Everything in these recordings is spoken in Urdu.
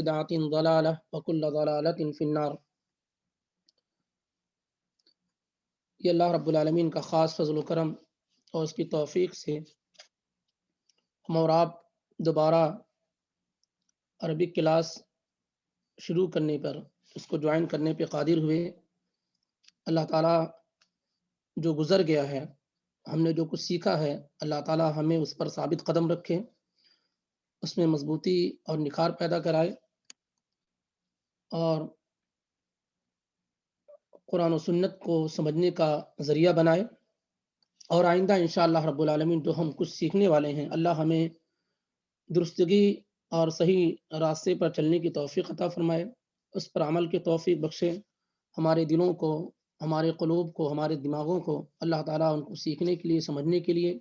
بدعۃ ضلالہ وکل ضلالۃ فی النار۔ یہ اللہ رب العالمین کا خاص فضل و کرم اور اس کی توفیق سے ہم اور آپ دوبارہ عربک کلاس شروع کرنے پر، اس کو جوائن کرنے پہ قادر ہوئے۔ اللہ تعالیٰ جو گزر گیا ہے، ہم نے جو کچھ سیکھا ہے، اللہ تعالیٰ ہمیں اس پر ثابت قدم رکھے، اس میں مضبوطی اور نکھار پیدا کرائے، اور قرآن و سنت کو سمجھنے کا ذریعہ بنائے، اور آئندہ انشاءاللہ رب العالمین جو ہم کچھ سیکھنے والے ہیں، اللہ ہمیں درستگی اور صحیح راستے پر چلنے کی توفیق عطا فرمائے، اس پر عمل کی توفیق بخشے، ہمارے دلوں کو، ہمارے قلوب کو، ہمارے دماغوں کو اللہ تعالیٰ ان کو سیکھنے کے لیے، سمجھنے کے لیے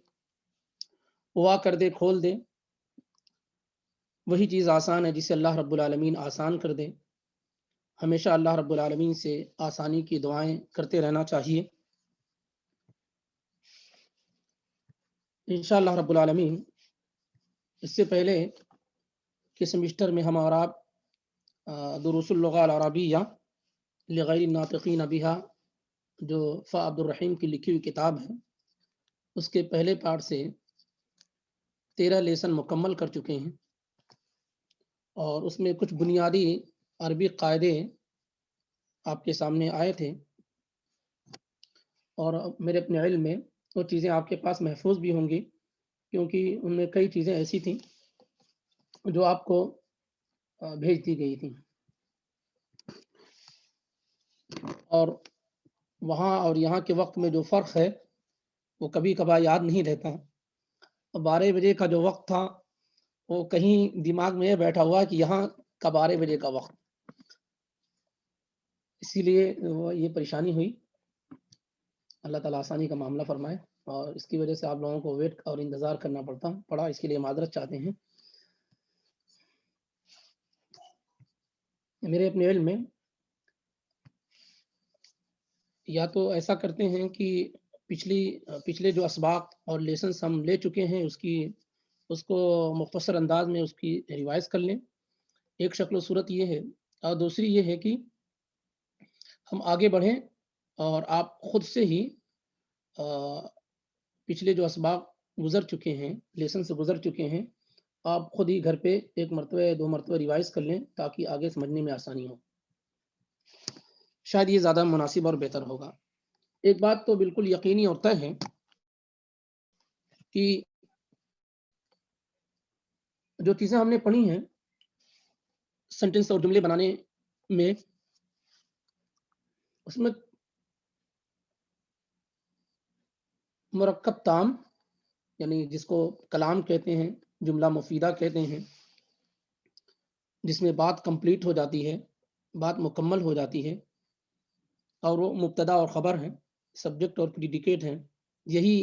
ہوا کر دے، کھول دے۔ وہی چیز آسان ہے جسے اللہ رب العالمین آسان کر دے۔ ہمیشہ اللہ رب العالمین سے آسانی کی دعائیں کرتے رہنا چاہیے۔ انشاءاللہ رب العالمین اس سے پہلے کہ سمسٹر میں ہم اور آپ دروس اللغہ العربیہ لغیر الناطقین بہا، جو فا عبد الرحیم کی لکھی ہوئی کتاب ہے، اس کے پہلے پارٹ سے 13 لیسن مکمل کر چکے ہیں، اور اس میں کچھ بنیادی عربی قاعدے آپ کے سامنے آئے تھے، اور میرے اپنے علم میں وہ چیزیں آپ کے پاس محفوظ بھی ہوں گی، کیونکہ ان میں کئی چیزیں ایسی تھیں جو آپ کو بھیج دی گئی تھیں، اور وہاں اور یہاں کے وقت میں جو فرق ہے وہ کبھی کبھار یاد نہیں رہتا۔ 12 بجے کا جو وقت تھا وہ کہیں دماغ میں بیٹھا ہوا کہ یہاں کا 12 بجے کا وقت، اسی لیے یہ پریشانی ہوئی۔ اللہ تعالیٰ آسانی کا معاملہ فرمائے، اور اس کی وجہ سے آپ لوگوں کو ویٹ اور انتظار کرنا پڑا، اس کے لیے معذرت چاہتے ہیں۔ میرے اپنے علم میں یا تو ایسا کرتے ہیں کہ پچھلے جو اسباق اور لیسنس ہم لے چکے ہیں اس کو مختصر انداز میں اس کی ریوائز کر لیں، ایک شکل و صورت یہ ہے، اور دوسری یہ ہے کہ ہم آگے بڑھیں اور آپ خود سے ہی پچھلے جو اسباق گزر چکے ہیں، لیسن سے گزر چکے ہیں، آپ خود ہی گھر پہ 1 مرتبہ 2 مرتبہ ریوائز کر لیں تاکہ آگے سمجھنے میں آسانی ہو، شاید یہ زیادہ مناسب اور بہتر ہوگا۔ ایک بات تو بالکل یقینی اور طے ہے کہ جو چیزیں ہم نے پڑھی ہیں سینٹنس اور جملے بنانے میں، اس میں مرکب تام، یعنی جس کو کلام کہتے ہیں، جملہ مفیدہ کہتے ہیں، جس میں بات کمپلیٹ ہو جاتی ہے، بات مکمل ہو جاتی ہے، اور وہ مبتدا اور خبر ہیں، سبجیکٹ اور پریڈیکیٹ ہیں، یہی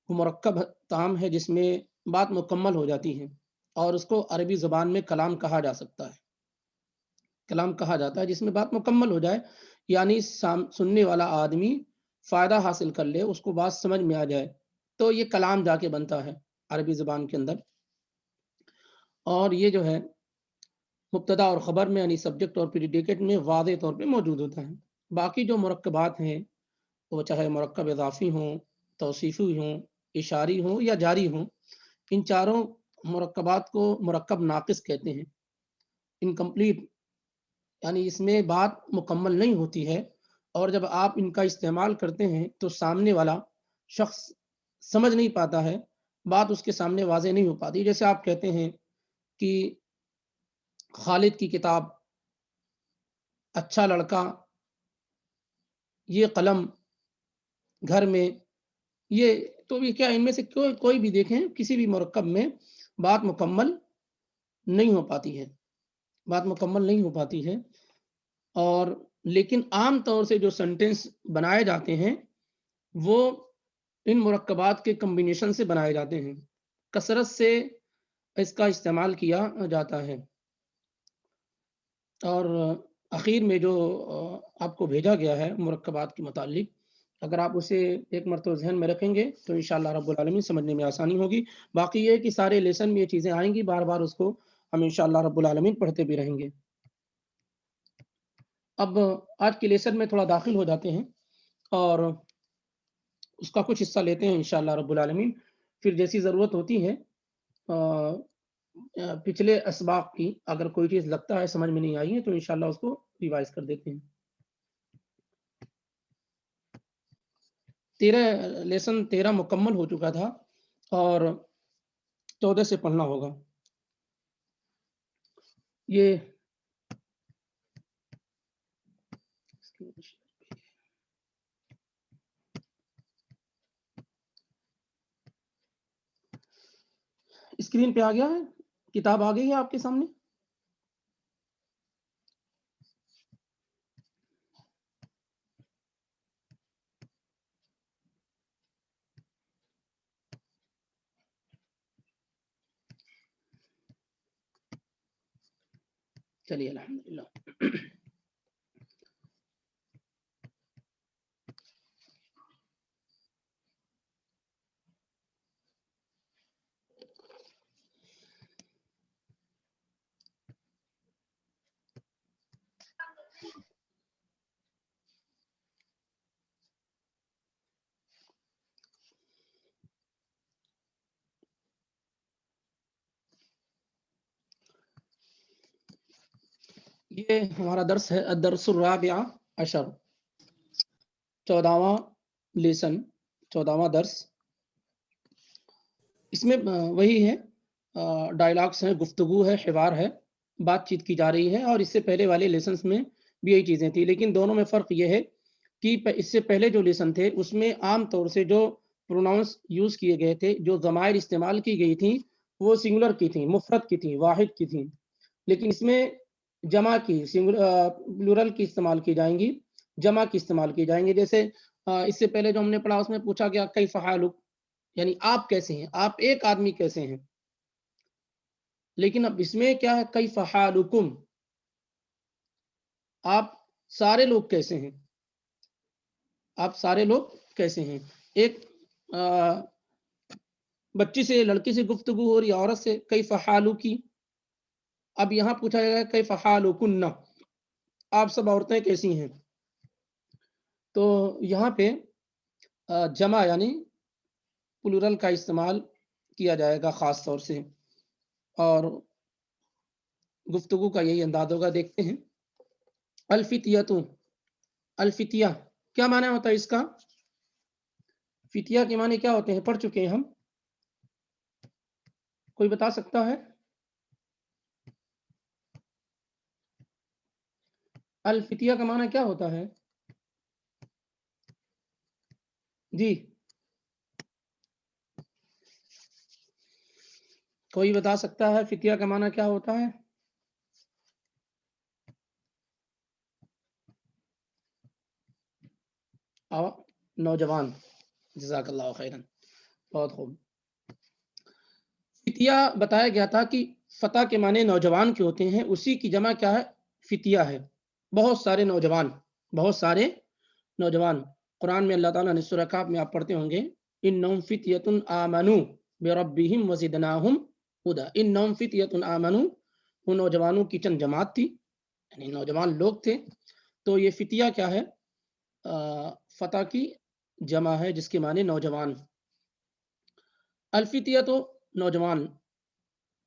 وہ مرکب تام ہے جس میں بات مکمل ہو جاتی ہے، اور اس کو عربی زبان میں کلام کہا جا سکتا ہے۔ کلام کہا جاتا ہے جس میں بات مکمل ہو جائے، یعنی سننے والا آدمی فائدہ حاصل کر لے، اس کو بات سمجھ میں آ جائے، تو یہ کلام جا کے بنتا ہے عربی زبان کے اندر۔ اور یہ جو ہے مبتدا اور خبر میں، یعنی سبجیکٹ اور پریڈیکیٹ میں واضح طور پہ موجود ہوتا ہے۔ باقی جو مرکبات ہیں، وہ چاہے مرکب اضافی ہوں، توصیفی ہوں، اشاری ہوں یا جاری ہوں، ان چاروں مرکبات کو مرکب ناقص کہتے ہیں، انکمپلیٹ، یعنی اس میں بات مکمل نہیں ہوتی ہے، اور جب آپ ان کا استعمال کرتے ہیں تو سامنے والا شخص سمجھ نہیں پاتا ہے، بات اس کے سامنے واضح نہیں ہو پاتی۔ جیسے آپ کہتے ہیں کہ خالد کی کتاب، اچھا لڑکا، یہ قلم، گھر میں، یہ تو یہ کیا، ان میں سے کوئی بھی دیکھیں، کسی بھی مرکب میں بات مکمل نہیں ہو پاتی ہے، بات مکمل نہیں ہو پاتی ہے۔ اور لیکن عام طور سے جو سینٹنس بنائے جاتے ہیں وہ ان مرکبات کے کمبینیشن سے بنائے جاتے ہیں، کثرت سے اس کا استعمال کیا جاتا ہے۔ اور اخیر میں جو آپ کو بھیجا گیا ہے مرکبات کے متعلق، اگر آپ اسے ایک مرتبہ ذہن میں رکھیں گے تو انشاءاللہ رب العالمین سمجھنے میں آسانی ہوگی۔ باقی یہ کہ سارے لیسن میں یہ چیزیں آئیں گی، بار بار اس کو ہم انشاءاللہ رب العالمین پڑھتے بھی رہیں گے۔ اب آج کے لیسن میں تھوڑا داخل ہو جاتے ہیں اور اس کا کچھ حصہ لیتے ہیں انشاءاللہ رب العالمین، پھر جیسی ضرورت ہوتی ہے پچھلے اسباق کی اگر کوئی چیز لگتا ہے سمجھ میں نہیں آئی ہے تو انشاءاللہ اس کو ریوائز کر دیتے ہیں۔ 13 مکمل ہو چکا تھا اور 14 سے پڑھنا ہوگا۔ یہ اسکرین پہ آ گیا ہے، کتاب آ گئی ہے آپ کے سامنے؟ چلیے الحمدللہ۔ یہ ہمارا درس ہے الدرس الرابع عشر، 14واں لیسن، 14واں درس۔ اس میں وہی ہے، ڈائلاگس ہیں، گفتگو ہے، حوار ہے، بات چیت کی جا رہی ہے، اور اس سے پہلے والے لیسنس میں بھی یہی چیزیں تھیں، لیکن دونوں میں فرق یہ ہے کہ اس سے پہلے جو لیسن تھے اس میں عام طور سے جو پروناؤنس یوز کیے گئے تھے، جو ضمائر استعمال کی گئی تھیں وہ سنگولر کی تھیں، مفرد کی تھیں، واحد کی تھیں، لیکن اس میں جمع کی، پلورل کی استعمال کی جائیں گی، جمع کی استعمال کی جائیں گی۔ جیسے اس سے پہلے جو ہم نے پڑھا اس میں پوچھا گیا کیف حالک، یعنی آپ کیسے ہیں، آپ ایک آدمی کیسے ہیں، لیکن اب اس میں کیا ہے، کیف حالکم، آپ سارے لوگ کیسے ہیں، آپ سارے لوگ کیسے ہیں۔ ایک بچی سے، لڑکی سے گفتگو ہو رہی ہے، عورت سے، کیف حالکی، اب یہاں پوچھا جائے گا کیف حالکن، آپ سب عورتیں کیسی ہیں، تو یہاں پہ جمع یعنی پلورل کا استعمال کیا جائے گا خاص طور سے، اور گفتگو کا یہی انداز ہوگا۔ دیکھتے ہیں الفتیہ، الفتیہ کیا معنی ہوتا ہے اس کا، فتیہ کے معنی کیا ہوتے ہیں، پڑھ چکے ہیں ہم، کوئی بتا سکتا ہے؟ الفتیہ کا معنی کیا ہوتا ہے؟ جی کوئی بتا سکتا ہے فتیہ کا معنی کیا ہوتا ہے؟ نوجوان، جزاک اللہ خیرا، بہت خوب۔ فتیہ بتایا گیا تھا کہ فتح کے معنی نوجوان کے ہوتے ہیں، اسی کی جمع کیا ہے، فتیہ ہے، بہت سارے نوجوان، بہت سارے نوجوان۔ قرآن میں اللہ تعالیٰ نے سورہ کہف میں آپ پڑھتے ہوں گے انہم فتیۃ آمنوا بربہم وزدناہم ہدی، انہم فتیۃ آمنوا، وہ نوجوانوں کی چند جماعت تھی، یعنی نوجوان لوگ تھے۔ تو یہ فتیہ کیا ہے، فتح کی جمع ہے جس کے معنی نوجوان۔ الفتیہ تو نوجوان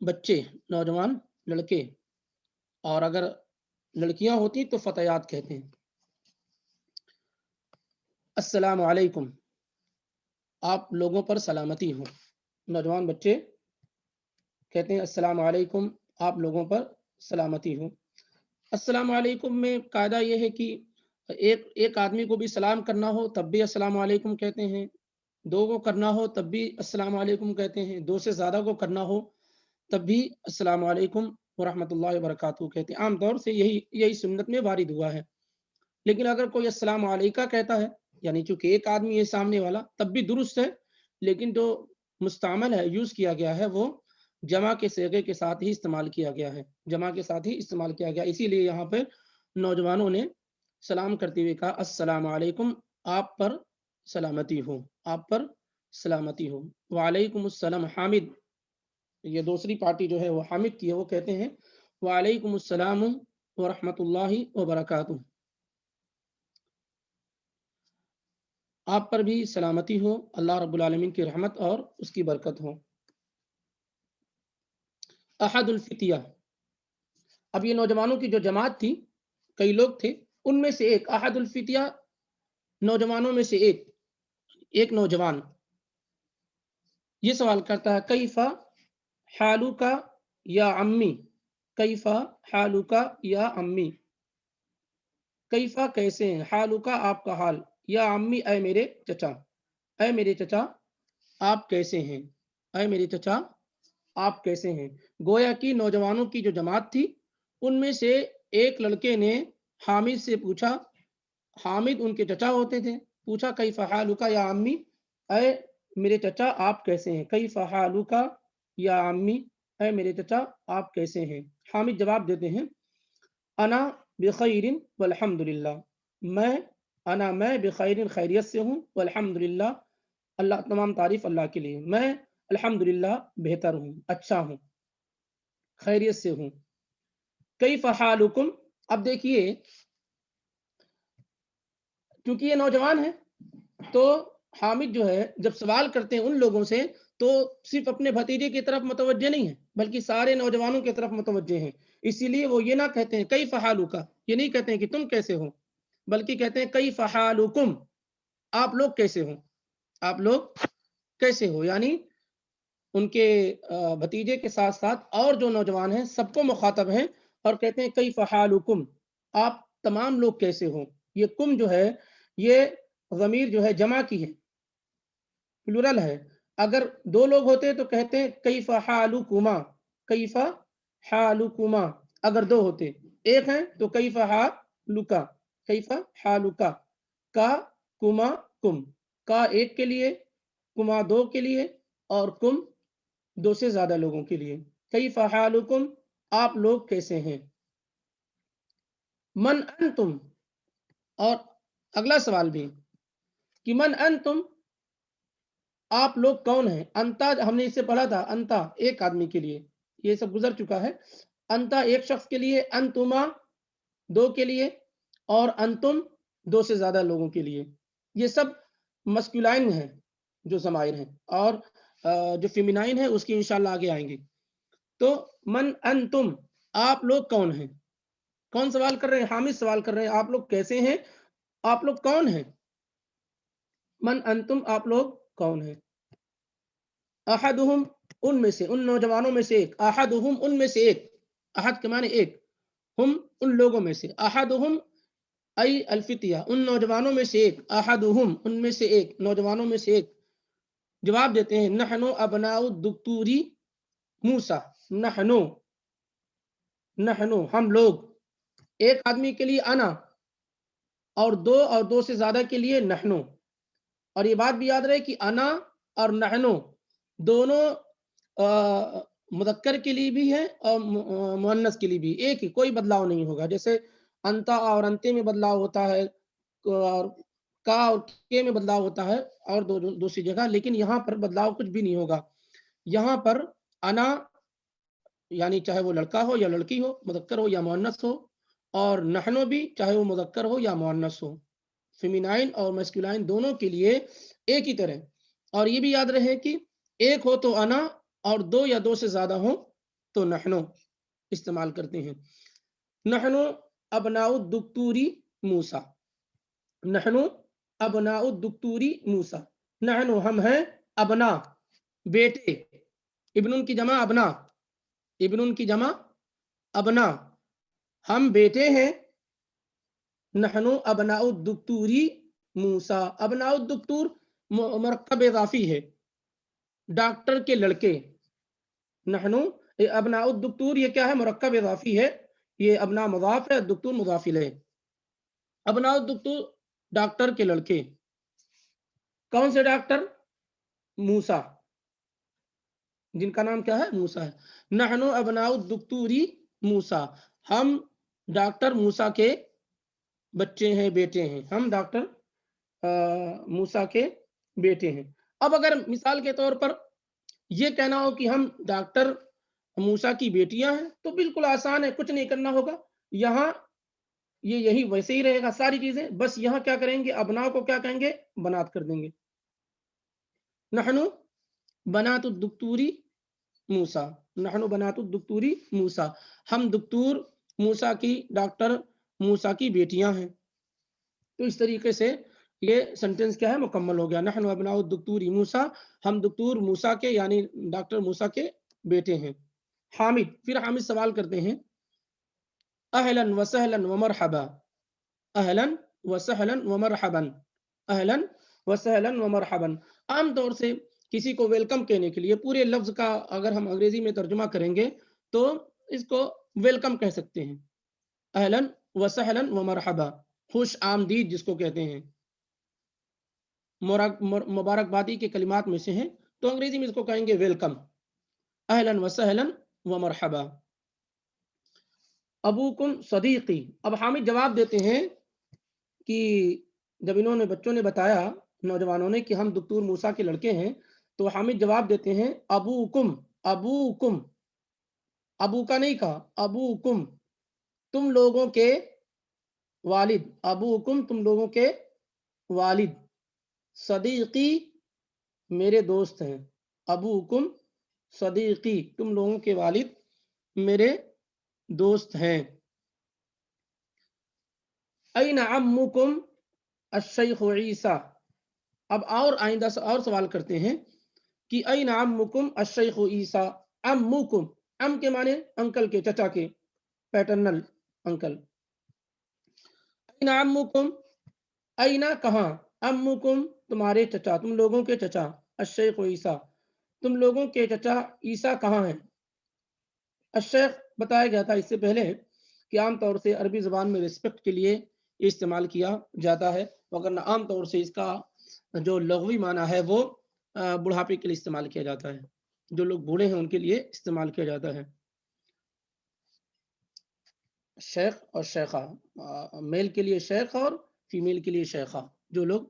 بچے، نوجوان لڑکے، اور اگر لڑکیاں ہوتی تو فتیات کہتے ہیں۔ السلام علیکم، آپ لوگوں پر سلامتی ہو، نوجوان بچے کہتے ہیں السلام علیکم، آپ لوگوں پر سلامتی ہو۔ السلام علیکم میں قاعدہ یہ ہے کہ ایک آدمی کو بھی سلام کرنا ہو تب بھی السلام علیکم کہتے ہیں، دو کو کرنا ہو تب بھی السلام علیکم کہتے ہیں، دو سے زیادہ کو کرنا ہو تب بھی السلام علیکم ورحمۃ اللہ وبرکاتہ کہتے ہیں۔ عام طور سے یہی سنت میں وارد ہوا ہے، لیکن اگر کوئی السلام علیکہ کہتا ہے، یعنی چونکہ ایک آدمی ہے سامنے والا، تب بھی درست ہے، لیکن جو مستعمل ہے، یوز کیا گیا ہے، وہ جمع کے صیغے کے ساتھ ہی استعمال کیا گیا ہے، جمع کے ساتھ ہی استعمال کیا گیا، اسی لیے یہاں پہ نوجوانوں نے سلام کرتے ہوئے کہا السلام علیکم، آپ پر سلامتی ہو، آپ پر سلامتی ہو۔ وعلیکم السلام، حامد یہ دوسری پارٹی جو ہے وہ حامد کی ہے، وہ کہتے ہیں وعلیکم السلام ورحمۃ اللہ وبرکاتہ، آپ پر بھی سلامتی ہو، اللہ رب العالمین کی رحمت اور اس کی برکت ہو۔ احد الفتیہ، اب یہ نوجوانوں کی جو جماعت تھی، کئی لوگ تھے، ان میں سے ایک احد الفتیہ، نوجوانوں میں سے ایک نوجوان یہ سوال کرتا ہے کیف حالک یا عمی، کیف حالک یا عمی، کیفا کیسے ہیں، حالک آپ کا حال، یا عمی اے میرے چچا، اے میرے چچا آپ کیسے ہیں، اے میرے چچا آپ کیسے ہیں۔ گویا کہ نوجوانوں کی جو جماعت تھی ان میں سے ایک لڑکے نے حامد سے پوچھا، حامد ان کے چچا ہوتے تھے، پوچھا کیف حالک یا عمی، اے میرے چچا آپ کیسے ہیں، کیف حالک یا عمی، اے میرے چچا آپ کیسے ہیں۔ حامد جواب دیتے ہیں انا بخیر والحمد للہ، میں بخیر، خیریت سے ہوں، والحمد للہ، اللہ تمام تعریف اللہ کے لیے، میں الحمدللہ بہتر ہوں، اچھا ہوں، خیریت سے ہوں۔ کیف حالکم، اب دیکھیے کیونکہ یہ نوجوان ہے تو حامد جو ہے جب سوال کرتے ہیں ان لوگوں سے تو صرف اپنے بھتیجے کی طرف متوجہ نہیں ہے بلکہ سارے نوجوانوں کی طرف متوجہ ہیں، اسی لیے وہ یہ نہ کہتے ہیں کیف حالک، یہ نہیں کہتے ہیں کہ تم کیسے ہو، بلکہ کہتے ہیں کیف حالکم، آپ لوگ کیسے ہو، آپ لوگ کیسے ہو، یعنی ان کے بھتیجے کے ساتھ ساتھ اور جو نوجوان ہیں سب کو مخاطب ہیں اور کہتے ہیں کیف حالکم، آپ تمام لوگ کیسے ہو۔ یہ کم جو ہے یہ ضمیر جو ہے جمع کی ہے، پلورل ہے، اگر دو لوگ ہوتے تو کہتے ہیں کیف حالکما، کیف حالکما، اگر دو ہوتے، ایک ہیں تو کیف حالکا، کیف حالکا، کا کما کم، کا ایک کے لیے، کما دو کے لیے، اور کم دو سے زیادہ لوگوں کے لیے، کیف حالکم آپ لوگ کیسے ہیں۔ من انتم، اور اگلا سوال بھی کہ من انتم آپ لوگ کون ہیں، انتا ہم نے اس سے پڑھا تھا، انتا ایک آدمی کے لیے، یہ سب گزر چکا ہے، انتا ایک شخص کے لیے، انتما دو کے لیے، اور انتم دو سے زیادہ لوگوں کے لیے، یہ سب مسکولائن ہیں جو ضمائر ہیں، اور جو فیمینائن ہے اس کی انشاءاللہ آگے آئیں گے۔ تو من انتم آپ لوگ کون ہیں، کون سوال کر رہے ہیں، حامد سوال کر رہے ہیں آپ لوگ کیسے ہیں، آپ لوگ کون ہیں، من انتم آپ لوگ کون ہیں۔ احدہم ان میں سے، ان نوجوانوں میں سے ایک، احدہم ان میں سے ایک، احد کے معنی ایک، ہم ان لوگوں میں سے، احدہم ای الفتیہ ان نوجوانوں میں سے ایک، احدہم ان میں سے ایک، نوجوانوں میں سے ایک جواب دیتے ہیں نحنو ابناء الدکتوری موسیٰ، نحنو ہم لوگ، ایک آدمی کے لیے انا، اور دو سے زیادہ کے لیے نحنو، اور یہ بات بھی یاد رہے کہ انا اور نحنو دونوں مذکر کے لیے بھی ہے اور مؤنث کے لیے بھی ایک ہی، کوئی بدلاؤ نہیں ہوگا، جیسے انتا اور انتے میں بدلاؤ ہوتا ہے اور کا اور کے میں بدلاؤ ہوتا ہے اور دوسری جگہ، لیکن یہاں پر بدلاؤ کچھ بھی نہیں ہوگا، یہاں پر انا یعنی چاہے وہ لڑکا ہو یا لڑکی ہو، مذکر ہو یا مؤنث ہو، اور نحنو بھی چاہے وہ مذکر ہو یا مؤنث ہو، فیمینائن اور میسکولائن دونوں کے لیے ایک ہی طرح، اور یہ بھی یاد رہے کہ ایک ہو تو انا اور دو یا دو سے زیادہ ہو تو نحنو استعمال کرتے ہیں۔ نحنو ابناء الدکتوری موسیٰ، نحنو ابناء الدکتوری موسیٰ، نحنو ہم ہیں، ابنا بیٹے، ابن کی جمع ابنا، ابن کی جمع ابنا، ہم بیٹے ہیں، نحنو ابناء الدکتوری موسیٰ، ابناء الدکتور مرکب اضافی ہے، ڈاکٹر کے لڑکے، نحنو ابناء الدکتور یہ کیا ہے، مرکب اضافی ہے، یہ ابنا مضاف ہے، دکتور مضاف الیہ، ابناء الدکتور ڈاکٹر کے لڑکے، کون سے ڈاکٹر، موسیٰ، جن کا نام کیا ہے، موسیٰ ہے، نحنو ابناء الدکتوری موسیٰ، ہم ڈاکٹر موسیٰ کے بچے ہیں، بیٹے ہیں، ہم ڈاکٹر موسیٰ کے بیٹے ہیں۔ اب اگر مثال کے طور پر یہ کہنا ہو کہ ہم ڈاکٹر موسیٰ کی بیٹیاں ہیں تو بالکل آسان ہے، کچھ نہیں کرنا ہوگا. یہاں یہی ویسے ہی رہے گا ساری چیزیں، بس یہاں کیا کریں گے، ابنا کو کیا کہیں گے، بنات کر دیں گے. نحنو بنات الدکتوری موسیٰ، نحنو بنات الدکتوری موسیٰ، ہم دکتور موسیٰ کی، ڈاکٹر موسیٰ کی بیٹیاں ہیں. تو اس طریقے سے یہ سنٹنس کیا ہے، مکمل ہو گیا. نحن ابناء الدکتور موسیٰ، ہم دکتور موسیٰ کے یعنی ڈاکٹر موسیٰ کے بیٹے ہیں. حامد، پھر حامد سوال کرتے ہیں اہلاً وسہلاً ومرحبا، اہلاً وسہلاً ومرحبا، اہلاً وسہلاً ومرحبا. عام طور سے کسی کو ویلکم کہنے کے لیے پورے لفظ کا اگر ہم انگریزی میں ترجمہ کریں گے تو اس کو ویلکم کہہ سکتے ہیں. اہلاً وسہلاً ومرحبا، خوش آمدید جس کو کہتے ہیں، مبارکبادی کے کلمات میں سے ہیں، تو انگریزی میں اس کو کہیں گے ویلکم. اہلاً وسہلاً ومرحبا. ابوکم صدیقی، اب حامد جواب دیتے ہیں کہ جب انہوں نے بچوں نے بتایا، نوجوانوں نے، کہ ہم دکتور موسیٰ کے لڑکے ہیں، تو حامد جواب دیتے ہیں ابوکم، ابوکم، ابو کا نہیں کہا، ابوکم، تم لوگوں کے والد، ابوکم تم لوگوں کے والد، صدیقی میرے دوست ہیں، ابوکم صدیقی تم لوگوں کے والد میرے دوست ہیں. این عمکم الشیخ عیسیٰ، اب اور آئندہ اور سوال کرتے ہیں کہ این عمکم الشیخ عیسیٰ، عمکم، ام کے معنی انکل کے، چچا کے، پیٹرنل انکل. این عمکم، اینا کہاں، عمکم تمہارے چچا، تم لوگوں کے چچا، الشیخ عیسیٰ تم لوگوں کے چچا عیسیٰ کہاں ہیں. الشیخ بتایا گیا تھا اس سے پہلے کہ عام طور سے عربی زبان میں رسپیکٹ کے لیے استعمال کیا جاتا ہے، وگرنہ عام طور سے اس کا جو لغوی معنی ہے وہ بڑھاپے کے لیے استعمال کیا جاتا ہے، جو لوگ بوڑھے ہیں ان کے لیے استعمال کیا جاتا ہے. شیخ اور شیخہ، میل کے لیے شیخ اور فیمیل کے لیے شیخہ، جو لوگ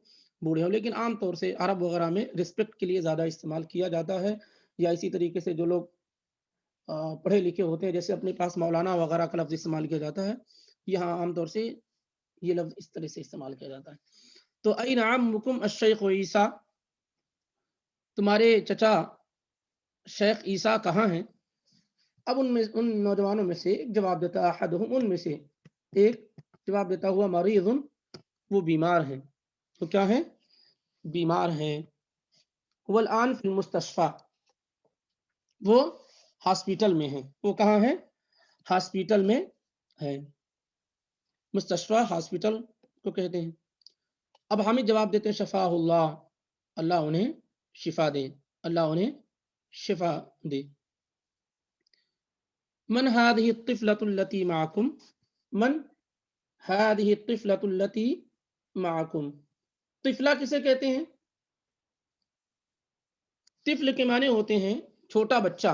بوڑھے ہوں. لیکن عام طور سے عرب وغیرہ میں رسپیکٹ کے لیے زیادہ استعمال کیا جاتا ہے، یا اسی طریقے سے جو لوگ پڑھے لکھے ہوتے ہیں، جیسے اپنے پاس مولانا وغیرہ کا لفظ استعمال کیا جاتا ہے، یہاں عام طور سے یہ لفظ اس طرح سے استعمال کیا جاتا ہے. تو این عمکم الشیخ عیسیٰ، تمہارے چچا شیخ عیسیٰ کہاں ہیں. اب ان نوجوانوں میں سے ایک جواب دیتا، احدہم ان میں سے ایک جواب دیتا ہوا مریض، وہ بیمار ہیں. تو کیا ہیں، بیمار ہیں. والآن فی المستشفى، وہ ہاسپیٹل میں ہیں. وہ کہاں ہیں، ہاسپیٹل میں ہے. مستشفى ہاسپیٹل کو کہتے ہیں. اب حامد جواب دیتے ہیں شفاہ اللہ، اللہ انہیں شفا دے، اللہ انہیں شفا دے. من هذه الطفلة التي معكم، من هذه الطفلة التي معكم، طفلہ کسے کہتے ہیں، طفل کے معنی ہوتے ہیں چھوٹا بچہ،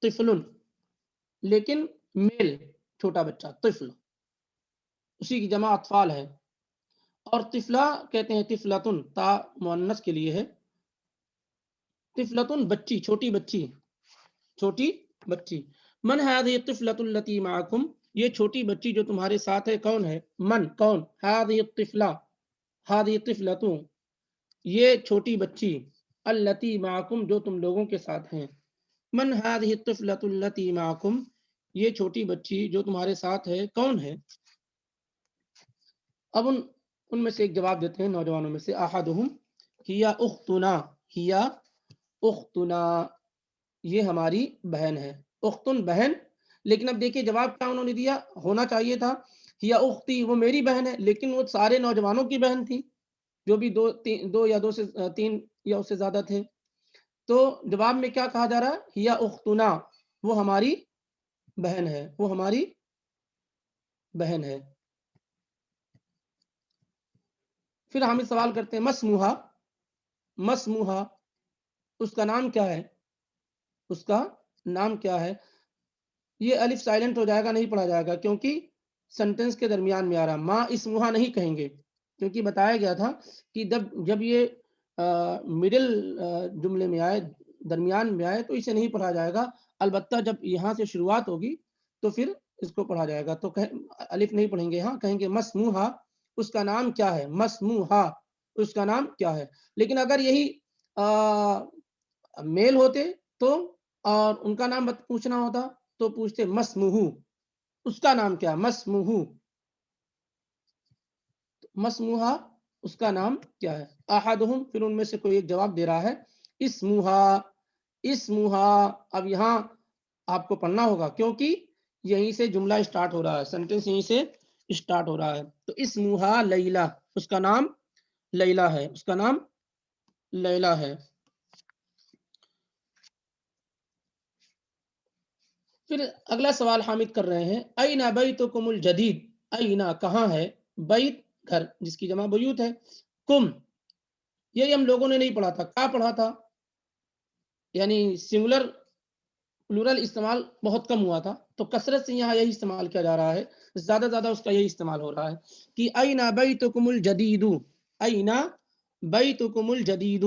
طفل، لیکن میل چھوٹا بچہ طفل، اسی کی جمع اطفال ہے. اور طفلہ کہتے ہیں طفلتن، تا مؤنث کے لیے ہے، طفلتن بچی، چھوٹی بچی، چھوٹی بچی. من هذه الطفلة التي معكم، یہ چھوٹی بچی جو تمہارے ساتھ ہے کون ہے، من کون، هذه الطفلة، هذه الطفلة یہ چھوٹی بچی، التي معكم جو تم لوگوں کے ساتھ ہیں. من هذه الطفلة التي معكم، یہ چھوٹی بچی جو تمہارے ساتھ ہے کون ہے. اب ان میں سے ایک جواب دیتے ہیں نوجوانوں میں سے، احدہم ہی اختنا، ہی اختنا یہ ہماری بہن ہے، اختن بہن. لیکن اب دیکھیے جواب کیا انہوں نے دیا، ہونا چاہیے تھا ہی اختی وہ میری بہن ہے، لیکن وہ سارے نوجوانوں کی بہن تھی جو بھی دو یا دو سے تین یا اس سے زیادہ تھے. تو جواب میں کیا کہا جا رہا ہے، ہی اختنا وہ ہماری بہن ہے، وہ ہماری بہن ہے. پھر ہم سوال کرتے ہیں مسموہا، مسموہا اس کا نام کیا ہے، اس کا نام کیا ہے. یہ الف سائلنٹ ہو جائے گا، نہیں پڑھا جائے گا کیونکہ سنٹنس کے درمیان میں آ رہا. ماں اسموہا نہیں کہیں گے کیونکہ بتایا گیا تھا کہ جب یہ مڈل جملے میں آئے، درمیان میں آئے تو اسے نہیں پڑھا جائے گا، البتہ جب یہاں سے شروعات ہوگی تو پھر اس کو پڑھا جائے گا. تو الف نہیں پڑھیں گے، ہاں کہیں گے مسموحا، اس کا نام کیا ہے، مسموحا اس کا نام کیا ہے. لیکن اگر یہی میل ہوتے تو اور ان کا نام پوچھنا ہوتا تو پوچھتے مسموح، اس کا نام کیا، مسموح، مسموحا اس کا نام کیا ہے. احدہم، پھر ان میں سے کوئی ایک جواب دے رہا ہے اسموحا، اسموحا. اب یہاں آپ کو پڑھنا ہوگا کیونکہ یہیں سے جملہ اسٹارٹ ہو رہا ہے، سینٹینس یہیں سے اسٹارٹ ہو رہا ہے. تو اسموحا لیلا، اس کا نام لیلا ہے، اس کا نام لیلا ہے. پھر اگلا سوال حامد کر رہے ہیں این بیتکم الجدید، این کہاں ہے، بیت گھر جس کی جمع بیوت ہے، کم یہ ہم لوگوں نے نہیں پڑھا تھا، کیا پڑھا تھا، یعنی سنگولر پلورل استعمال بہت کم ہوا تھا، تو کثرت سے یہاں یہی استعمال کیا جا رہا ہے، زیادہ زیادہ اس کا یہی استعمال ہو رہا ہے کہ این بیتکم الجدید، این بیتکم الجدید،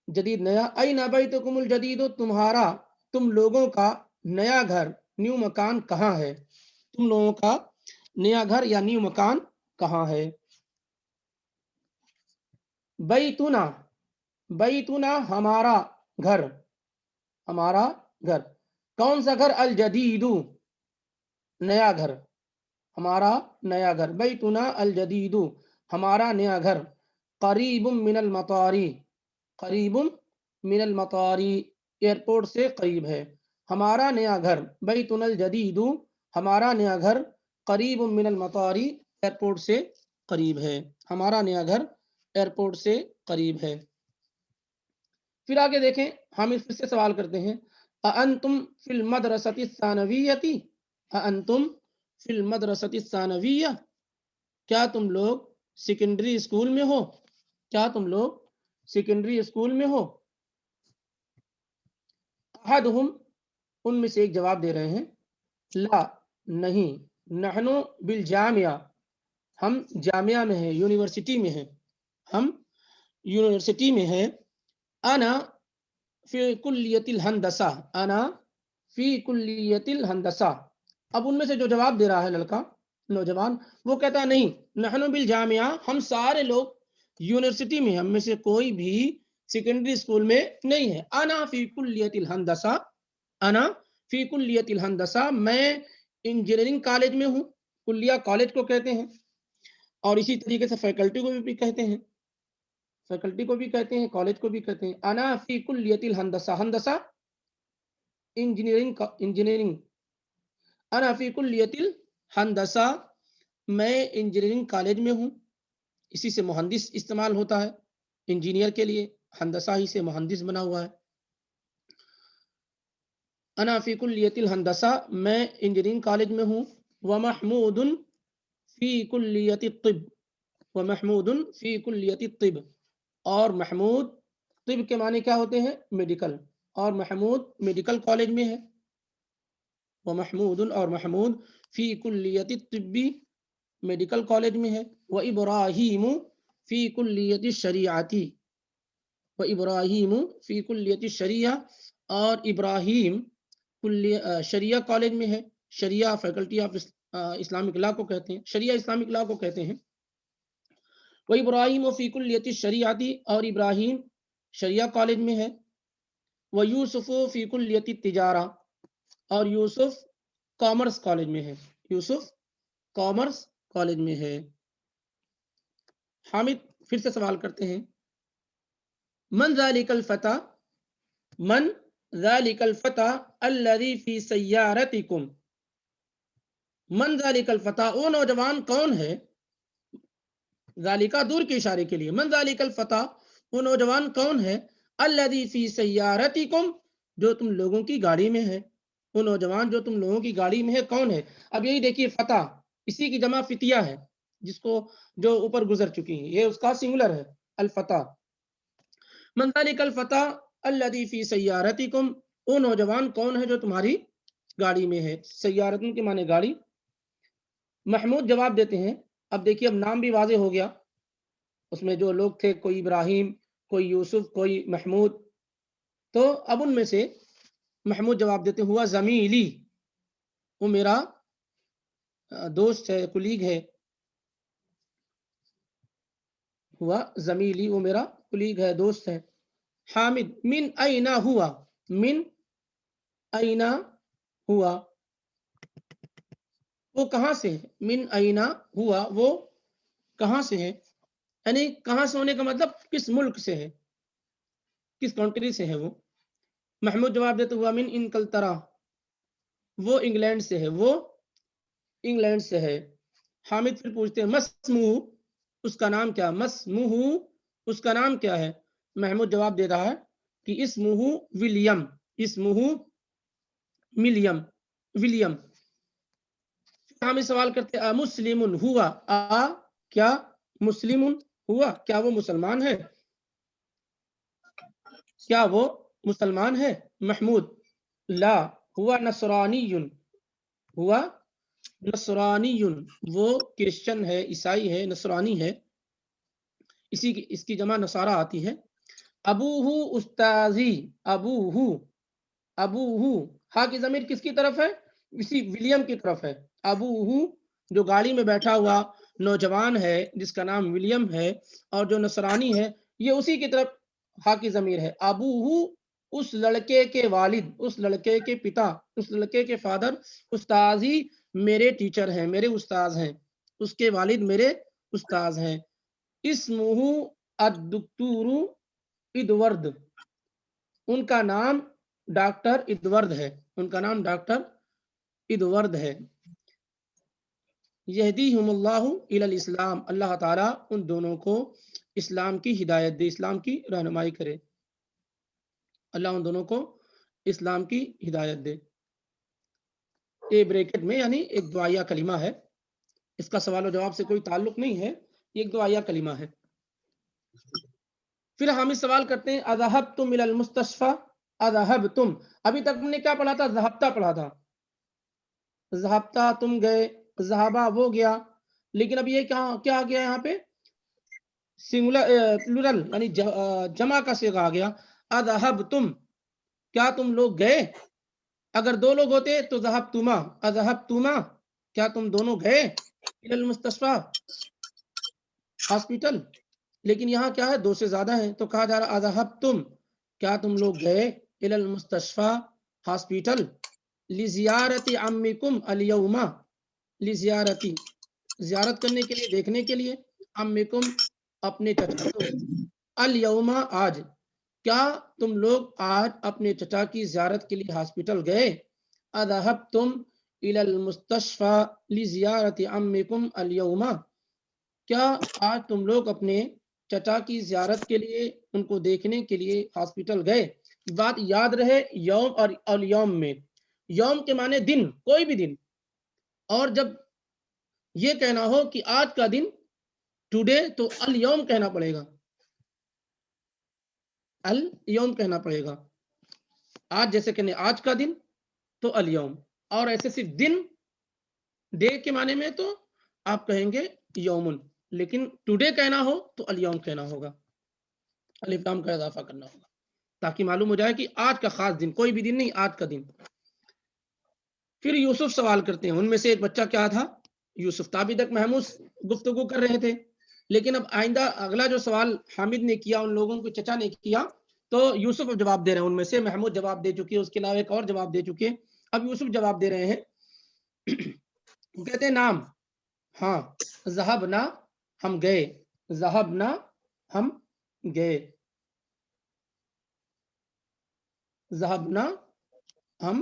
جدید نیا، این بیتکم الجدید تمہارا، تم لوگوں کا نیا گھر، نیو مکان کہاں ہے، تم لوگوں کا نیا گھر یا نیو مکان کہاں ہے. بیتنا، بیتنا ہمارا گھر، ہمارا گھر، کون سا گھر، الجدید نیا گھر، ہمارا نیا گھر، بیتنا الجدید ہمارا نیا گھر، قریب من المطار، قریب من المطار ایئرپورٹ سے قریب ہے، ہمارا نیا گھر، بیتنا الجدید ہمارا نیا گھر، قریب من المطار ایئرپورٹ سے قریب ہے، ہمارا نیا گھر ایئرپورٹ سے قریب ہے. پھر آگے دیکھیں، ہم اس سے سوال کرتے ہیں اانتم فی المدرسۃ الثانویۃ، اانتم فی المدرسۃ الثانویہ، کیا تم لوگ سیکنڈری اسکول میں ہو، کیا تم لوگ سیکنڈری اسکول میں ہو. احدہم، ان میں سے ایک جواب دے رہے ہیں لا نہیں، نحن بالجامعہ، ہم جامعہ میں ہیں، یونیورسٹی میں ہیں، ہم یونیورسٹی میں ہیں. انا فی کلیۃ الہندسہ، انا فی کلیۃ الہندسہ. اب ان میں سے جو جواب دے رہا ہے لڑکا، نوجوان، وہ کہتا ہے نہیں، نحن بالجامعہ، ہم سارے لوگ یونیورسٹی میں، ہم میں سے کوئی بھی سیکنڈری اسکول میں نہیں ہے. انا فی کلیۃ الہندسہ، انا فی کلیۃ الہندسہ، میں انجینئرنگ کالج میں ہوں، کلیہ کالج کو کہتے ہیں، اور اسی طریقے سے فیکلٹی کو بھی کہتے ہیں، فیکلٹی کو بھی کہتے ہیں، کالج کو بھی کہتے ہیں. انا فی کلیۃ الہندسہ، ہندسہ انجینئرنگ، انجینئرنگ، انا فی کلیۃ الہندسہ، میں انجینئرنگ کالج میں ہوں، اسی سے مہندس استعمال ہوتا ہے انجینئر کے لیے، ہندسہ ہی سے مہندس بنا ہوا ہے. انا فی کلیۃ الہندسہ، میں انجینئرنگ کالج میں ہوں. ومحمود فی کلیۃ الطب، ومحمود فی کلیۃ الطب، اور محمود، طب کے معنی کیا ہوتے ہیں، میڈیکل، اور محمود میڈیکل کالج میں ہے. ومحمود، اور محمود، فی کلیۃ الطب، میڈیکل کالج میں ہے. وابراہیم فی کلیۃ الشریعۃ، وابراہیم فی کلیۃ الشریعہ، اور ابراہیم شریعہ کالج میں ہے. شریعہ فیکلٹی آف اسلامک لا کو کہتے ہیں، شریعہ اسلامک لا کو کہتے ہیں. وابراہیم فی کلیۃ الشریعۃ، اور ابراہیم شریعہ کالج میں ہے. ویوسف فی کلیۃ التجارہ، اور یوسف کامرس کالج میں ہے، یوسف کامرس کالج میں ہے. حامد پھر سے سوال کرتے ہیں من ذالک الفتى، من ذالک الفتى الذی فی سیارتکم، من ذالک الفتى، وہ نوجوان کون ہے، ذالکہ دور کے اشارے کے لیے، من ذالک الفتى، وہ نوجوان کون ہے، الذی فی سیارتکم، جو تم لوگوں کی گاڑی میں ہے، وہ نوجوان جو تم لوگوں کی گاڑی میں ہے کون ہے. اب یہی دیکھیے فتح، اسی کی جمع فتیہ ہے، جس کو جو اوپر گزر چکی ہیں، یہ اس کا سنگولر ہے الفتح. من ذالک الفتى الذی فی سیارتکم، وہ نوجوان کون ہے جو تمہاری گاڑی میں ہے. سیارتن کے معنی گاڑی. محمود جواب دیتے ہیں، اب دیکھیے اب نام بھی واضح ہو گیا، اس میں جو لوگ تھے، کوئی ابراہیم، کوئی یوسف، کوئی محمود. تو اب ان میں سے محمود جواب دیتے ہوا زمیلی، وہ میرا دوست ہے، کلیگ ہے. ہوا زمیلی، وہ میرا کلیگ ہے، دوست ہے. حامد من اینا ہوا، من اینا ہوا، وہ کہاں سے ہے. من اینا ہوا، وہ کہاں سے ہے، یعنی کہاں سے ہونے کا مطلب کس ملک سے ہے، کس کنٹری سے ہے وہ. محمود جواب دیتے ہوا من انکلترا، وہ انگلینڈ سے ہے، وہ انگلینڈ سے ہے. حامد پھر پوچھتے ہیں مسموہ، اس کا نام کیا، مسموہ، اس کا نام کیا ہے. محمود جواب دے رہا ہے کہ اسمہ ولیم، اسمہ ولیم، ولیم. حامد سوال کرتے ہیں مسلم ہوا، کیا مسلم ہوا، کیا وہ مسلمان ہے، کیا وہ مسلمان ہے. محمود لا ہوا نصرانی، ہوا نصرانی، وہ کرسچن ہے، عیسائی ہے، نصرانی ہے. اس کی جمع نصارہ آتی ہے. ابوہ استاذی، ابوہ، ابوہ، ہا کی ضمیر کس کی طرف ہے، اسی ولیم کی طرف ہے. ابوہ جو گاڑی میں بیٹھا ہوا نوجوان ہے جس کا نام ولیم ہے اور جو نصرانی ہے یہ اسی کی طرف ہا کی ضمیر ہے. ابوہ اس لڑکے کے والد، اس لڑکے کے پتا، اس لڑکے کے فادر، استاذی میرے ٹیچر ہیں، میرے استاذ ہیں، اس کے والد میرے استاذ ہیں. اسمہ الدکتور ادورد، ان کا نام ڈاکٹر ادورد ہے، ان کا نام ڈاکٹر ادورد ہے. یہدیہم اللہ الی الاسلام، اللہ تعالیٰ ان دونوں کو اسلام کی ہدایت دے، اسلام کی رہنمائی کرے، اللہ ان دونوں کو اسلام کی ہدایت دے. یہ بریکٹ میں یعنی ایک دعائیہ کلمہ ہے، اس کا سوال و جواب سے کوئی تعلق نہیں ہے، یہ ایک دعائیہ کلمہ ہے. پھر حامد سوال کرتے ہیں اذهبتم الى المستشفى، اذهبتم، ابھی تک ہم نے کیا پڑھا تھا، ذهبتا پڑھا تھا، ذهبتا تم گئے، ذهبا وہ گیا. لیکن اب یہ کیا آ گیا یہاں پہ، سنگولر پلورل یعنی جمع کا صیغہ آ گیا. اذهبتم، کیا تم لوگ گئے، اگر دو لوگ ہوتے تو ذهبتما، اذهبتما، کیا تم دونوں گئے، الى المستشفى، ہاسپٹل. لیکن یہاں کیا ہے، دو سے زیادہ ہیں تو کہا جا رہا اذهبتم، کیا تم لوگ گئے، الى المستشفى، ہاسپٹل، لزیارت عمکم الیوم، لزیارتی، زیارت کرنے کے لیے، دیکھنے کے لیے، عمکم اپنے چچا کو، الیوم آج، کیا تم لوگ آج اپنے چچا کی زیارت کے لیے ہاسپٹل گئے. اذهبتم الى المستشفى لزیارت عمکم الیوم، کیا آج تم لوگ اپنے چچا کی زیارت کے لیے، ان کو دیکھنے کے لیے ہاسپٹل گئے. بات یاد رہے یوم اور الیوم میں، یوم کے معنی دن، کوئی بھی دن، اور جب یہ کہنا ہو کہ آج کا دن ٹوڈے تو الیوم کہنا پڑے گا، الیوم کہنا پڑے گا. آج جیسے کہنے آج کا دن تو الیوم، اور ایسے صرف دن ڈے کے معنی میں تو آپ کہیں گے یومن، لیکن ٹوڈے کہنا ہو تو الیوم کہنا ہوگا، الف لام کا اضافہ کرنا ہوگا تاکہ معلوم ہو جائے کہ آج کا خاص دن، کوئی بھی دن نہیں، آج کا دن. پھر یوسف سوال کرتے ہیں، ان میں سے ایک بچہ کیا تھا، یوسف. تابی تک محمود گفتگو کر رہے تھے، لیکن اب آئندہ اگلا جو سوال حامد نے کیا، ان لوگوں کو چچا نے کیا، تو یوسف اب جواب دے رہے ہیں. ان میں سے محمود جواب دے چکے، اس کے علاوہ ایک اور جواب دے چکے، اب یوسف جواب دے رہے ہیں. کہتے ہیں نام، ہاں، ذهبنا، ہم گئے، ذهبنا، ہم گئے، ذهبنا، ہم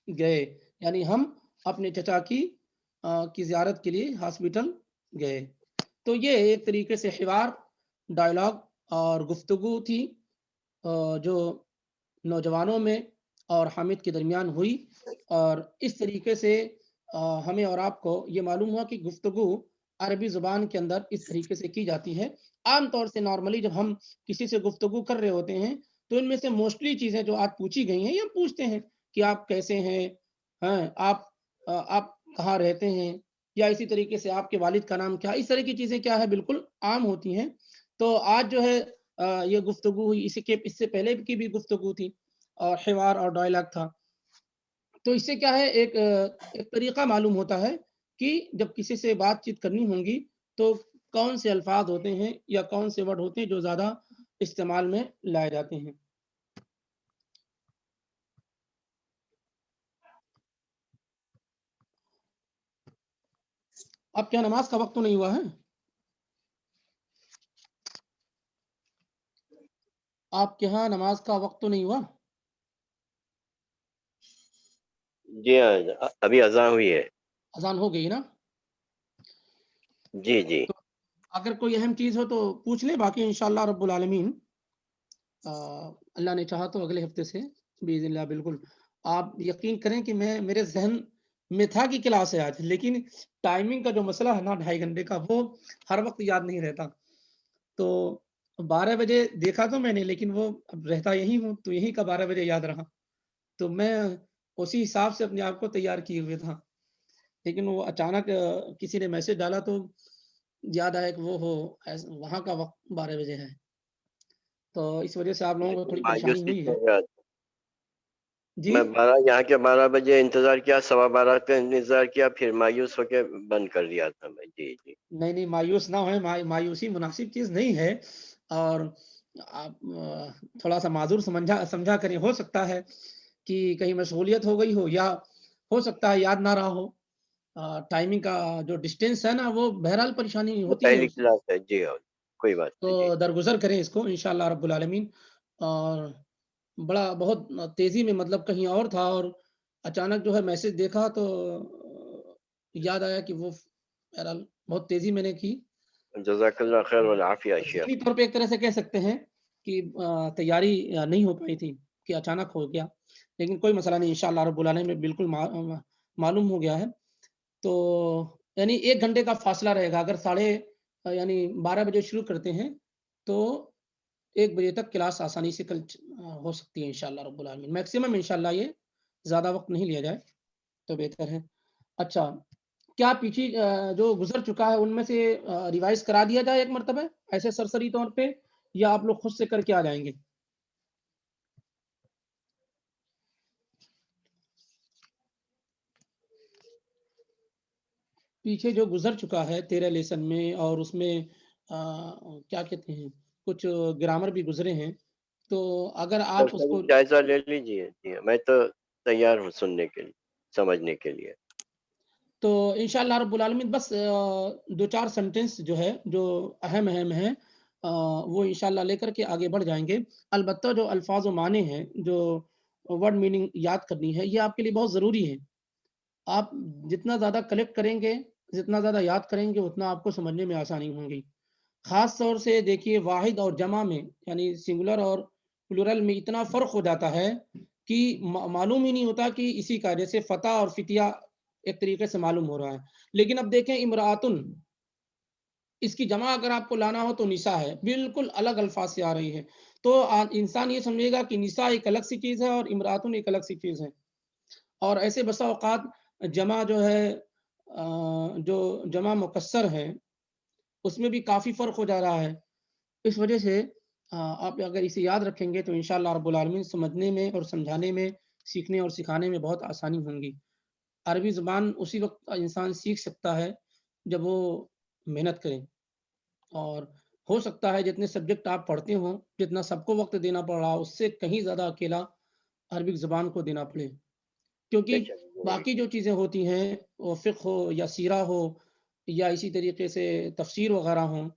گئے، یعنی ہم اپنے چچا کی زیارت کے لیے ہاسپٹل گئے. تو یہ ایک طریقے سے حوار، ڈائلاگ اور گفتگو تھی جو نوجوانوں میں اور حامد کے درمیان ہوئی، اور اس طریقے سے ہمیں اور آپ کو یہ معلوم ہوا کہ گفتگو عربی زبان کے اندر اس طریقے سے کی جاتی ہے. عام طور سے نارملی جب ہم کسی سے گفتگو کر رہے ہوتے ہیں تو ان میں سے موسٹلی چیزیں جو آج پوچھی گئی ہیں، یہ ہم پوچھتے ہیں کہ آپ کیسے ہیں، آپ کہاں رہتے ہیں، یا اسی طریقے سے آپ کے والد کا نام کیا، اس طرح کی چیزیں کیا ہے بالکل عام ہوتی ہیں. تو آج جو ہے یہ گفتگو ہوئی، اس سے پہلے کی بھی گفتگو تھی اور حوار اور ڈائلاگ تھا. تو اس سے کیا ہے ایک طریقہ معلوم ہوتا ہے کہ جب کسی سے بات چیت کرنی ہوں گی تو کون سے الفاظ ہوتے ہیں یا کون سے ورڈ ہوتے ہیں جو زیادہ استعمال میں لائے جاتے ہیں. اب کیا نماز کا وقت تو نہیں ہوا ہے؟ آپ کے ہاں نماز کا وقت تو نہیں ہوا؟ جی ہاں، ابھی اذان ہوئی ہے. اذان ہو گئی نا؟ جی جی. تو اگر کوئی اہم چیز ہو تو پوچھ لیں، باقی انشاءاللہ رب العالمین اللہ نے چاہا تو اگلے ہفتے سے باذن اللہ. بالکل آپ یقین کریں کہ میرے ذہن میں تھا کہ کلاس ہے آج، لیکن ٹائمنگ کا جو مسئلہ ہے نا 2.5 گھنٹے کا، وہ ہر وقت یاد نہیں رہتا. تو 12 بجے دیکھا تو میں نے، لیکن وہ اب رہتا یہی ہوں تو یہی کا 12 بجے یاد رہا. تو میں اسی حساب سے اپنے آپ کو تیار کیے ہوئے تھا، لیکن وہ اچانک کسی نے میسج ڈالا تو یاد آیا کہ وہ وہاں کا وقت 12 بجے ہے. تو اس وجہ سے آپ لوگوں کو تھوڑی پریشانی ہوئی ہے. جی میں یہاں کے 12 بجے انتظار کیا، 12:15 کا انتظار کیا، پھر مایوس ہو کے بند کر دیا تھا میں. جی جی. نہیں مایوس نہ ہوئے، مایوسی مناسب چیز نہیں ہے. اور آپ تھوڑا سا معذور سمجھا کریں. ہو سکتا ہے کہ کہیں مشغولیت ہو گئی ہو، یا ہو سکتا ہے یاد نہ رہا ہو. ٹائمنگ کا جو ڈسٹینس ہے نا، وہ بہرحال پریشانی ہوتی ہے. پہلی کلاس ہے. جی ہاں، کوئی بات تو نہیں. درگزر کریں اس کو انشاءاللہ رب العالمین. اور بہت تیزی میں، مطلب کہیں اور تھا اور اچانک جو ہے میسج دیکھا تو یاد آیا کہ وہ بہرحال بہت تیزی میں نے کی. جزاک اللہ خیر والعافیہ شیخ. ذہنی طور پہ ایک طرح سے کہہ سکتے ہیں کہ تیاری نہیں ہو پائی تھی کہ اچانک ہو گیا، لیکن کوئی مسئلہ نہیں انشاءاللہ رب العالمین میں بالکل معلوم ہو گیا ہے. تو یعنی 1 گھنٹے کا فاصلہ رہے گا. اگر 12 بجے شروع کرتے ہیں تو 1 بجے تک کلاس آسانی سے کل ہو سکتی ہے انشاءاللہ رب العالمین. میکسیمم انشاءاللہ یہ زیادہ وقت نہیں لیا جائے تو بہتر ہے. اچھا، کیا پیچھے جو گزر چکا ہے ان میں سے ریوائز کرا دیا جائے ایک مرتبہ ایسے سرسری طور پہ، یا آپ لوگ خود سے کر کے آ جائیں گے؟ پیچھے جو گزر چکا ہے 13 لیسن میں، اور اس میں کیا کہتے ہیں کچھ گرامر بھی گزرے ہیں، تو اگر آپ اس کو جائزہ لے لیجیے. جی میں تو تیار ہوں سننے کے لیے، سمجھنے کے لیے. تو انشاءاللہ رب العالمین بس 2-4 سنٹنس جو ہے جو اہم ہیں وہ انشاءاللہ لے کر کے آگے بڑھ جائیں گے. البتہ جو الفاظ و معنی ہیں، جو ورڈ میننگ یاد کرنی ہے، یہ آپ کے لیے بہت ضروری ہے. آپ جتنا زیادہ کلیکٹ کریں گے، جتنا زیادہ یاد کریں گے، اتنا آپ کو سمجھنے میں آسانی ہوں گی. خاص طور سے دیکھیے واحد اور جمع میں، یعنی سنگولر اور پلورل میں اتنا فرق ہو جاتا ہے کہ معلوم ہی نہیں ہوتا کہ اسی کا، جیسے فتح اور فتیہ ایک طریقے سے معلوم ہو رہا ہے، لیکن اب دیکھیں امراتن، اس کی جمع اگر آپ کو لانا ہو تو نساء ہے، بالکل الگ الفاظ سے آ رہی ہے. تو انسان یہ سمجھے گا کہ نساء ایک الگ سی چیز ہے اور امراتن ایک الگ سی چیز ہے. اور ایسے بسا اوقات جمع جو ہے جو جمع مکسر ہے اس میں بھی کافی فرق ہو جا رہا ہے. اس وجہ سے آپ اگر اسے یاد رکھیں گے تو انشاءاللہ رب العالمین سمجھنے میں اور سمجھانے میں، سیکھنے اور سکھانے میں بہت آسانی ہوں گی. عربی زبان اسی وقت انسان سیکھ سکتا ہے جب وہ محنت کریں. اور ہو سکتا ہے جتنے سبجیکٹ آپ پڑھتے ہوں، جتنا سب کو وقت دینا پڑ رہا، اس سے کہیں زیادہ اکیلا عربک زبان کو دینا پڑے. کیونکہ باقی جو چیزیں ہوتی ہیں، وہ فقہ ہو یا سیرہ ہو یا اسی طریقے سے تفسیر وغیرہ ہوں،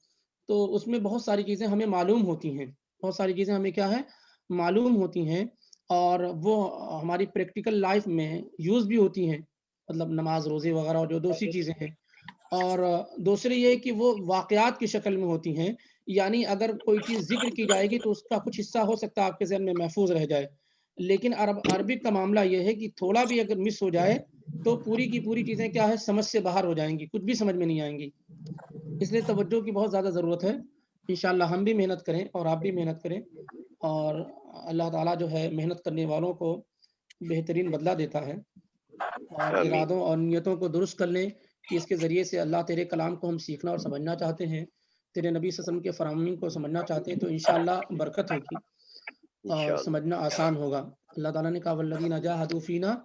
تو اس میں بہت ساری چیزیں ہمیں معلوم ہوتی ہیں، بہت ساری چیزیں ہمیں کیا ہے معلوم ہوتی ہیں، اور وہ ہماری پریکٹیکل لائف میں یوز بھی ہوتی ہیں. مطلب نماز، روزے وغیرہ جو دوسری چیزیں ہیں. اور دوسری یہ کہ وہ واقعات کی شکل میں ہوتی ہیں، یعنی اگر کوئی چیز ذکر کی جائے گی تو اس کا کچھ حصہ ہو سکتا ہے آپ کے ذہن میں محفوظ رہ جائے. لیکن عربک کا معاملہ یہ ہے کہ تھوڑا بھی اگر مس ہو جائے تو پوری کی پوری چیزیں کیا ہے سمجھ سے باہر ہو جائیں گی، کچھ بھی سمجھ میں نہیں آئیں گی. اس لیے توجہ کی بہت زیادہ ضرورت ہے. انشاءاللہ ہم بھی محنت کریں اور آپ بھی محنت کریں، اور اللہ تعالیٰ جو ہے محنت کرنے والوں کو بہترین بدلہ دیتا ہے. اور آمین. ارادوں اور نیتوں کو درست کر لیں کہ اس کے ذریعے سے اللہ تیرے کلام کو ہم سیکھنا اور سمجھنا چاہتے ہیں. تیرے نبی صلی اللہ علیہ وسلم کے فرامین کو سمجھنا چاہتے ہیں تو انشاءاللہ برکت ہوگی اور انشاءاللہ سمجھنا آسان ہوگا۔ اللہ تعالیٰ نے کہا والذین جاہدوا فینا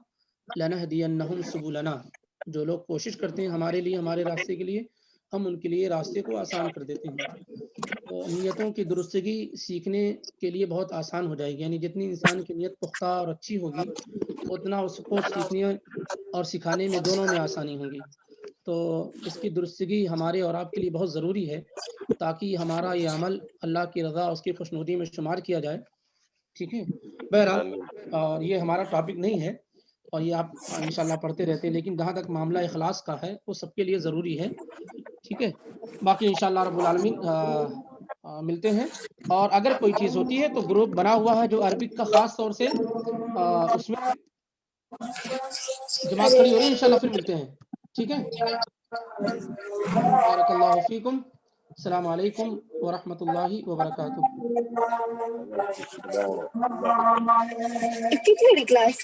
لنہدینہم سبلنا، جو لوگ کوشش کرتے ہیں ہمارے لیے، ہمارے راستے کے لیے، ہم ان کے لیے راستے کو آسان کر دیتے ہیں۔ تو نیتوں کی درستگی سیکھنے کے لیے بہت آسان ہو جائے گی، یعنی جتنی انسان کی نیت پختہ اور اچھی ہوگی اتنا اس کو سیکھنے اور سکھانے میں دونوں میں آسانی ہوگی۔ تو اس کی درستگی ہمارے اور آپ کے لیے بہت ضروری ہے تاکہ ہمارا یہ عمل اللہ کی رضا اس کی خوشنودی میں شمار کیا جائے، ٹھیک ہے۔ بہرحال آمین۔ اور یہ ہمارا ٹاپک نہیں ہے اور یہ آپ انشاءاللہ پڑھتے رہتے ہیں، لیکن جہاں تک معاملہ اخلاص کا ہے وہ سب کے لیے ضروری ہے، ٹھیک ہے۔ باقی انشاءاللہ رب العالمین ملتے ہیں، اور اگر کوئی چیز ہوتی ہے تو گروپ بنا ہوا ہے جو عربک کا، خاص طور سے اس میں جماعت کھڑی ہو رہی ہے، انشاءاللہ پھر ملتے ہیں، ٹھیک ہے۔ بارک اللہ فیکم، السلام علیکم ورحمۃ اللہ وبرکاتہ۔ وعلیکم السلام۔ کتنی کلاس